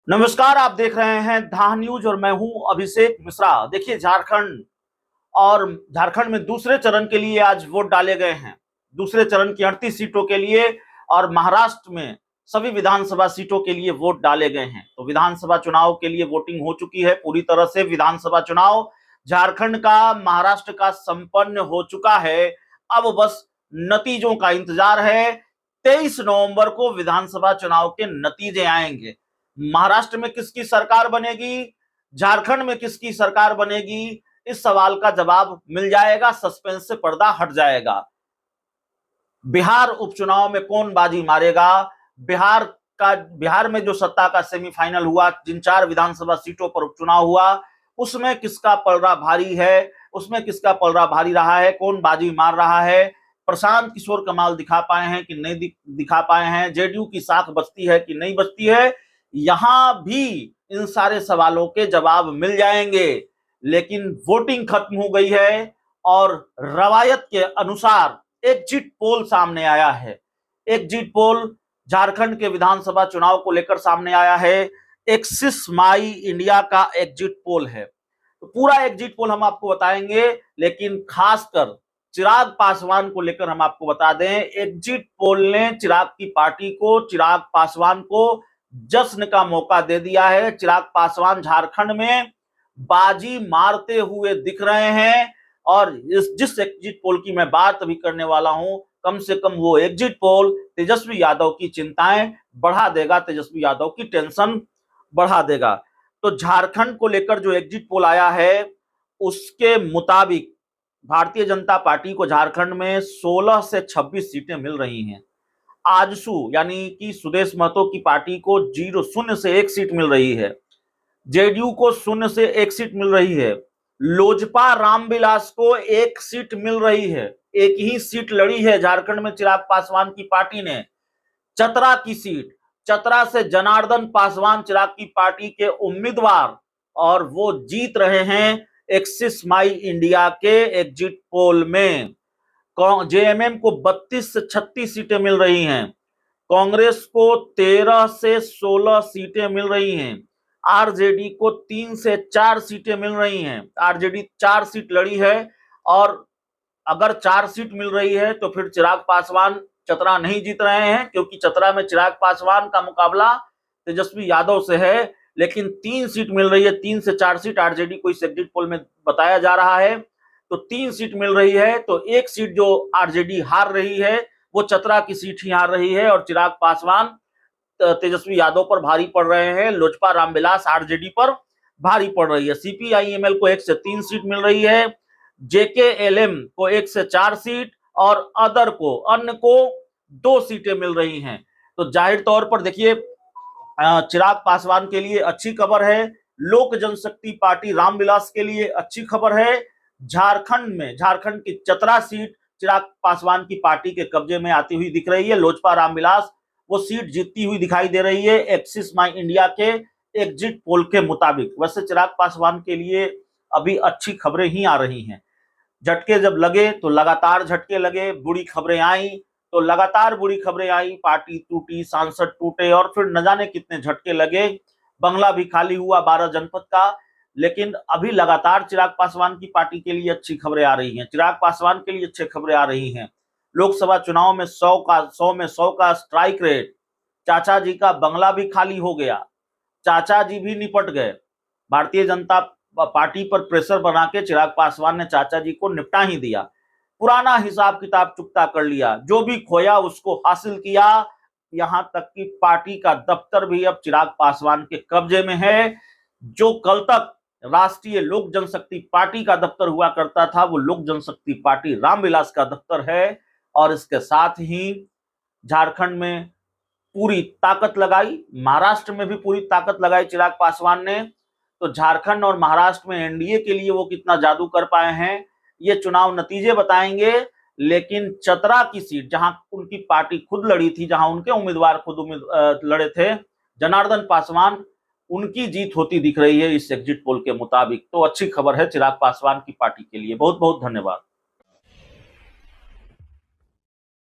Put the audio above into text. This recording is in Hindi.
नमस्कार, आप देख रहे हैं धा न्यूज और मैं हूं अभिषेक मिश्रा। देखिए, झारखंड में दूसरे चरण के लिए आज वोट डाले गए हैं। दूसरे चरण की 38 सीटों के लिए और महाराष्ट्र में सभी विधानसभा सीटों के लिए वोट डाले गए हैं। तो विधानसभा चुनाव के लिए वोटिंग हो चुकी है पूरी तरह से। विधानसभा चुनाव झारखंड का, महाराष्ट्र का संपन्न हो चुका है। अब बस नतीजों का इंतजार है। 23 नवंबर को विधानसभा चुनाव के नतीजे आएंगे। महाराष्ट्र में किसकी सरकार बनेगी, झारखंड में किसकी सरकार बनेगी, इस सवाल का जवाब मिल जाएगा। सस्पेंस से पर्दा हट जाएगा। बिहार उपचुनाव में कौन बाजी मारेगा, बिहार में जो सत्ता का सेमीफाइनल हुआ, जिन 4 विधानसभा सीटों पर उपचुनाव हुआ, उसमें किसका पलड़ा भारी है, उसमें किसका पलड़ा भारी रहा है, कौन बाजी मार रहा है। प्रशांत किशोर कमाल दिखा पाए हैं कि नहीं दिखा पाए हैं, जेडीयू की साख बचती है कि नहीं बचती है, यहां भी इन सारे सवालों के जवाब मिल जाएंगे। लेकिन वोटिंग खत्म हो गई है और रवायत के अनुसार एग्जिट पोल सामने आया है। एग्जिट पोल झारखंड के विधानसभा चुनाव को लेकर सामने आया है। एक्सिस माई इंडिया का एग्जिट पोल है। तो पूरा एग्जिट पोल हम आपको बताएंगे, लेकिन खासकर चिराग पासवान को लेकर हम आपको बता दें, एग्जिट पोल ने चिराग पासवान को जश्न का मौका दे दिया है। चिराग पासवान झारखंड में बाजी मारते हुए दिख रहे हैं और जिस एग्जिट पोल की मैं बात अभी करने वाला हूं, कम से कम वो एग्जिट पोल तेजस्वी यादव की चिंताएं बढ़ा देगा, तेजस्वी यादव की टेंशन बढ़ा देगा। तो झारखंड को लेकर जो एग्जिट पोल आया है, उसके मुताबिक भारतीय जनता पार्टी को झारखंड में 16 से 26 सीटें मिल रही हैं। आजसू यानी कि सुदेश महतो की पार्टी को 0 से 1 सीट मिल रही है। जेडीयू को 0 से 1 सीट मिल रही है। लोजपा रामविलास को 1 सीट मिल रही है। एक ही सीट लड़ी है झारखंड में चिराग पासवान की पार्टी ने, चतरा की सीट। चतरा से जनार्दन पासवान चिराग की पार्टी के उम्मीदवार, और वो जीत रहे हैं एक्सिस माई इंडिया के एग्जिट पोल में। जेएमएम को 32 से 36 सीटें मिल रही हैं। कांग्रेस को 13 से 16 सीटें मिल रही हैं। आरजेडी को 3 से 4 सीटें मिल रही हैं। आरजेडी 4 सीट लड़ी है और अगर 4 सीट मिल रही है तो फिर चिराग पासवान चतरा नहीं जीत रहे हैं, क्योंकि चतरा में चिराग पासवान का मुकाबला तेजस्वी यादव से है। लेकिन 3 सीट मिल रही है, 3 से 4 सीट आरजेडी को इस एग्जिट पोल में बताया जा रहा है। तो 3 सीट मिल रही है, तो 1 सीट जो आरजेडी हार रही है वो चतरा की सीट ही हार रही है और चिराग पासवान तेजस्वी यादव पर भारी पड़ रहे हैं। लोजपा रामविलास आरजेडी पर भारी पड़ रही है। सीपीआईएमएल को 1 से 3 सीट मिल रही है। जेकेएलएम को 1 से 4 सीट और अन्य को 2 सीटें मिल रही हैं। तो जाहिर तौर पर देखिए, चिराग पासवान के लिए अच्छी खबर है। लोक जनशक्ति पार्टी रामविलास के लिए अच्छी खबर है। झारखंड की चतरा सीट चिराग पासवान की पार्टी के कब्जे में आती हुई दिख रही है। लोजपा रामविलास वो सीट जीतती हुई दिखाई दे रही है एक्सिस माई इंडिया के एग्जिट पोल के मुताबिक। वैसे चिराग पासवान के लिए अभी अच्छी खबरें ही आ रही हैं। झटके जब लगे तो लगातार झटके लगे, बुरी खबरें आई तो लगातार बुरी खबरें आई, पार्टी टूटी, सांसद टूटे और फिर न जाने कितने झटके लगे। बंगला भी खाली हुआ 12 जनपद का। लेकिन अभी लगातार चिराग पासवान की पार्टी के लिए अच्छी खबरें आ रही हैं, चिराग पासवान के लिए अच्छी खबरें आ रही हैं। लोकसभा चुनाव में 100 में 100 का स्ट्राइक रेट। चाचा जी का बंगला भी खाली हो गया, चाचा जी भी निपट गए। भारतीय जनता पार्टी पर प्रेशर बना के चिराग पासवान ने चाचा जी को निपटा ही दिया। पुराना हिसाब किताब चुकता कर लिया, जो भी खोया उसको हासिल किया। यहां तक कि पार्टी का दफ्तर भी अब चिराग पासवान के कब्जे में है। जो कल तक राष्ट्रीय लोक जनशक्ति पार्टी का दफ्तर हुआ करता था, वो लोक जनशक्ति पार्टी रामविलास का दफ्तर है। और इसके साथ ही झारखंड में पूरी ताकत लगाई, महाराष्ट्र में भी पूरी ताकत लगाई चिराग पासवान ने। तो झारखंड और महाराष्ट्र में एनडीए के लिए वो कितना जादू कर पाए हैं, ये चुनाव नतीजे बताएंगे। लेकिन चतरा की सीट, जहां उनकी पार्टी खुद लड़ी थी, जहां उनके उम्मीदवार खुद लड़े थे, जनार्दन पासवान, उनकी जीत होती दिख रही है इस एग्जिट पोल के मुताबिक। तो अच्छी खबर है चिराग पासवान की पार्टी के लिए। बहुत बहुत धन्यवाद।